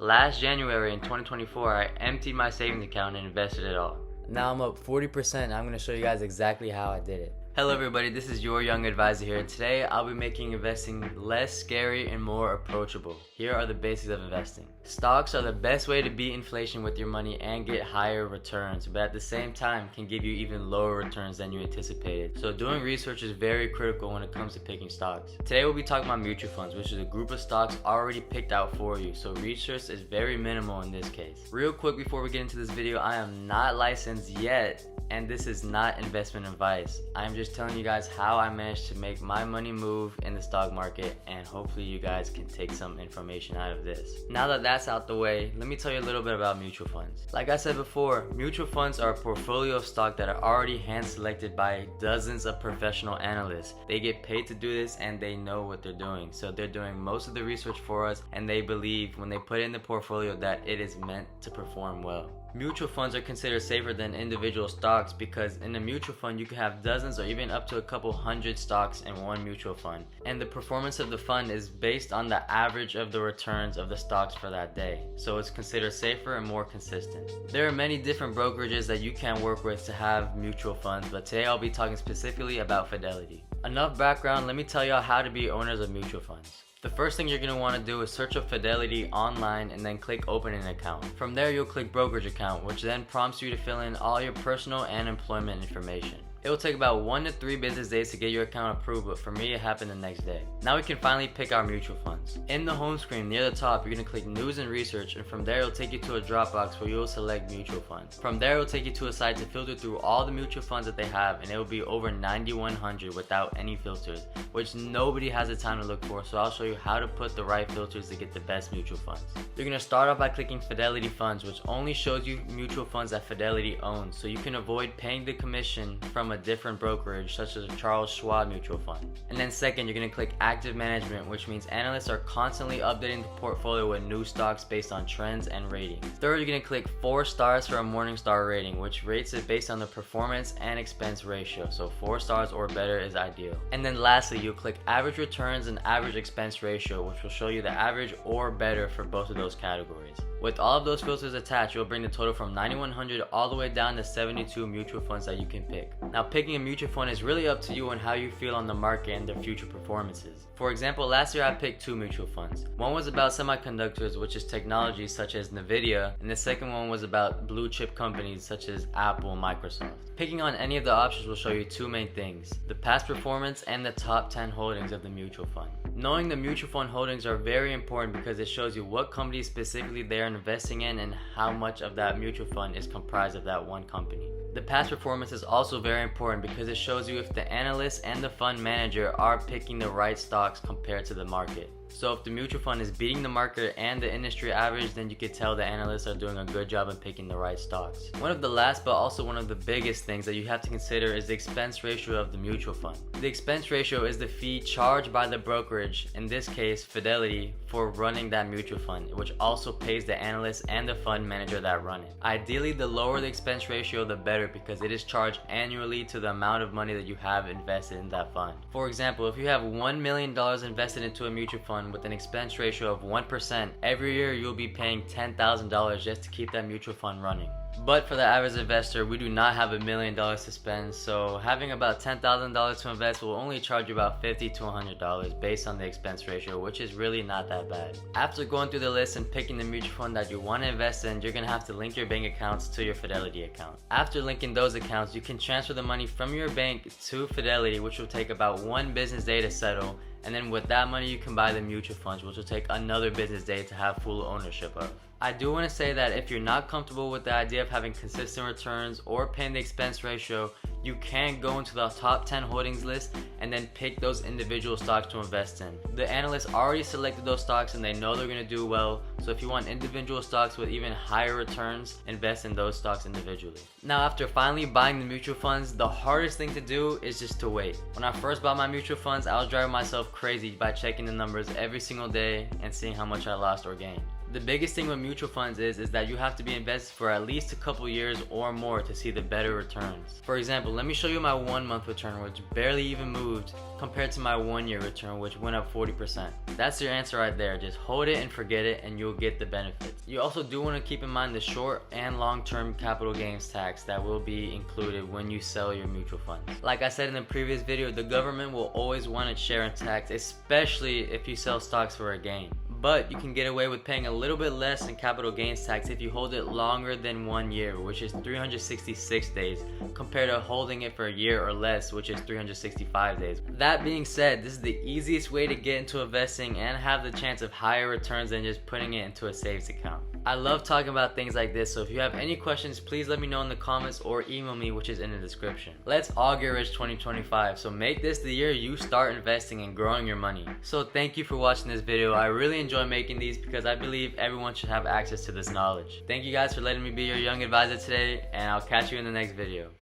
Last January in 2024, I emptied my savings account and invested it all. Now I'm up 40% and I'm going to show you guys exactly how I did it. Hello everybody, this is your young advisor here, and today I'll be making investing less scary and more approachable. Here are the basics of investing. Stocks are the best way to beat inflation with your money and get higher returns, but at the same time can give you even lower returns than you anticipated. So doing research is very critical when it comes to picking stocks. Today we'll be talking about mutual funds, which is a group of stocks already picked out for you, so research is very minimal in this case. Real quick before we get into this video, I am not licensed yet, and this is not investment advice. I'm just telling you guys how I managed to make my money move in the stock market, and hopefully you guys can take some information out of this. Now that that's out the way, let me tell you a little bit about mutual funds. Like I said before, mutual funds are a portfolio of stock that are already hand selected by dozens of professional analysts. They get paid to do this and they know what they're doing. So they're doing most of the research for us, and they believe when they put it in the portfolio that it is meant to perform well. Mutual funds are considered safer than individual stocks because in a mutual fund you can have dozens or even up to a couple hundred stocks in one mutual fund, and the performance of the fund is based on the average of the returns of the stocks for that day, so it's considered safer and more consistent. There are many different brokerages that you can work with to have mutual funds, but today I'll be talking specifically about Fidelity. Enough background, let me tell y'all how to be owners of mutual funds. The first thing you're going to want to do is search up Fidelity online and then click open an account. From there you'll click brokerage account, which then prompts you to fill in all your personal and employment information. It will take about 1 to 3 business days to get your account approved, but for me it happened the next day. Now we can finally pick our mutual funds. In the home screen near the top, you're going to click news and research, and from there it will take you to a drop box where you will select mutual funds. From there it will take you to a site to filter through all the mutual funds that they have, and it will be over 9,100 without any filters, which nobody has the time to look for, so I'll show you how to put the right filters to get the best mutual funds. You're going to start off by clicking Fidelity Funds, which only shows you mutual funds that Fidelity owns, so you can avoid paying the commission from a different brokerage such as a Charles Schwab mutual fund. And then second, you're going to click active management, which means analysts are constantly updating the portfolio with new stocks based on trends and ratings. Third, you're going to click 4 stars for a Morningstar rating, which rates it based on the performance and expense ratio, so 4 stars or better is ideal. And then lastly, you'll click average returns and average expense ratio, which will show you the average or better for both of those categories. With all of those filters attached, you'll bring the total from 9,100 all the way down to 72 mutual funds that you can pick. Now, picking a mutual fund is really up to you and how you feel on the market and their future performances. For example, last year I picked 2 mutual funds. One was about semiconductors, which is technology such as Nvidia, and the second one was about blue chip companies such as Apple and Microsoft. Picking on any of the options will show you 2 main things: the past performance and the top 10 holdings of the mutual fund. Knowing the mutual fund holdings are very important because it shows you what companies specifically they are investing in and how much of that mutual fund is comprised of that one company. The past performance is also very important because it shows you if the analyst and the fund manager are picking the right stocks compared to the market. So if the mutual fund is beating the market and the industry average, then you can tell the analysts are doing a good job in picking the right stocks. One of the last but also one of the biggest things that you have to consider is the expense ratio of the mutual fund. The expense ratio is the fee charged by the brokerage, in this case Fidelity, for running that mutual fund, which also pays the analyst and the fund manager that run it. Ideally, the lower the expense ratio the better because it is charged annually to the amount of money that you have invested in that fund. For example, if you have $1 million invested into a mutual fund with an expense ratio of 1%, every year you'll be paying $10,000 just to keep that mutual fund running. But for the average investor, we do not have $1 million to spend, so having about $10,000 to invest will only charge you about $50 to $100 based on the expense ratio, which is really not that bad. After going through the list and picking the mutual fund that you want to invest in, you're going to have to link your bank accounts to your Fidelity account. After linking those accounts, you can transfer the money from your bank to Fidelity, which will take about 1 business day to settle, and then with that money you can buy the mutual funds, which will take another business day to have full ownership of. I do want to say that if you're not comfortable with the idea of having consistent returns or paying the expense ratio, you can go into the top 10 holdings list and then pick those individual stocks to invest in. The analysts already selected those stocks and they know they're going to do well, so if you want individual stocks with even higher returns, invest in those stocks individually. Now, after finally buying the mutual funds, the hardest thing to do is just to wait. When I first bought my mutual funds, I was driving myself crazy by checking the numbers every single day and seeing how much I lost or gained. The biggest thing with mutual funds is that you have to be invested for at least a couple years or more to see the better returns. For example, let me show you my 1 month return, which barely even moved, compared to my 1 year return, which went up 40%. That's your answer right there. Just hold it and forget it and you'll get the benefits. You also do want to keep in mind the short and long-term capital gains tax that will be included when you sell your mutual funds. Like I said in the previous video, the government will always want its share in tax, especially if you sell stocks for a gain. But you can get away with paying a little bit less in capital gains tax if you hold it longer than 1 year, which is 366 days, compared to holding it for a year or less, which is 365 days. That being said, this is the easiest way to get into investing and have the chance of higher returns than just putting it into a savings account. I love talking about things like this, so if you have any questions, please let me know in the comments or email me, which is in the description. Let's all get rich 2025, so make this the year you start investing and growing your money. So thank you for watching this video. I really enjoy making these because I believe everyone should have access to this knowledge. Thank you guys for letting me be your young advisor today, and I'll catch you in the next video.